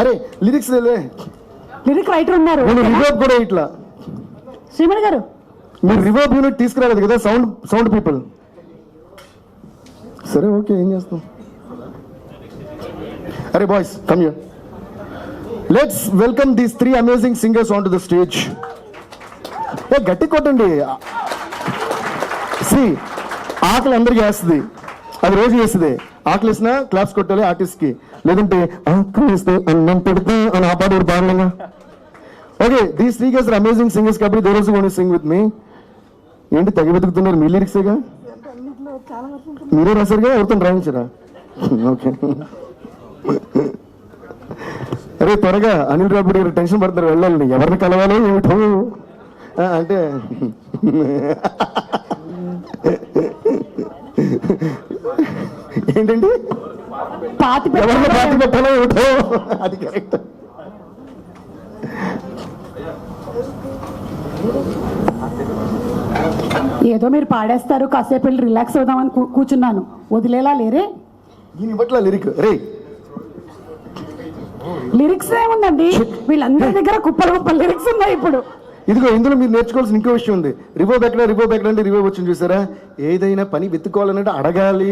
అరే lyrics lyric writer ఉన్నారు. Reverb కూడా ఇట్లా శ్రీమణి గారు మీరు రివర్బ్ యూనిట్ తీసుకురాలేదు కదా, సౌండ్ పీపుల్. సరే ఓకే, ఏం చేస్తాం. అరే boys come here, let's welcome these 3 amazing singers on to the stage. ఏ గట్టి కొట్టండి. సి ఆకలి అందరికి వేస్తుంది, అది రోజు వేస్తుంది. ఆకలి వేసినా క్లాప్స్ కొట్టాలి ఆర్టిస్ట్ కి, లేదంటే ఆకలి వేస్తే అన్నం పెడితే అని ఆ పాట పాడలేగా. Okay, these 3 guys are amazing singers కాబట్టి they also want to sing with me. ఏంటి తెగ వెతుకుతున్నారు? మీ లిరిక్సేగా మీరే రాశారుగా, ఎవరితో రాయించరా? ఓకే అరే త్వరగా అనిల్ రాబుడి గారు టెన్షన్ పడతారు, వెళ్ళాలి ఎవరిని కలవాలో ఏమిటో అంటే ఏంటండి ఎవరిని పాతి పెట్టాలో ఏమిటో, అది కరెక్ట్. ఏదో మీరు పాడేస్తారు, కాసేపు వెళ్ళి రిలాక్స్ అవుదామని కూర్చున్నాను. వదిలేలా లేరే దీని బట్ల లిరిక్. రే లిరిక్స్ ఏముందండి, వీళ్ళందరి దగ్గర కుప్పలు లిరిక్స్ ఉన్నాయి ఇప్పుడు. ఇదిగో ఇందులో మీరు నేర్చుకోవాల్సిన ఇంకో విషయం ఉంది. రివర్బ్ ఎక్కడ అంటే రివర్బ్ వచ్చింది చూసారా? ఏదైనా పని వెతుక్కోవాలంటే అడగాలి.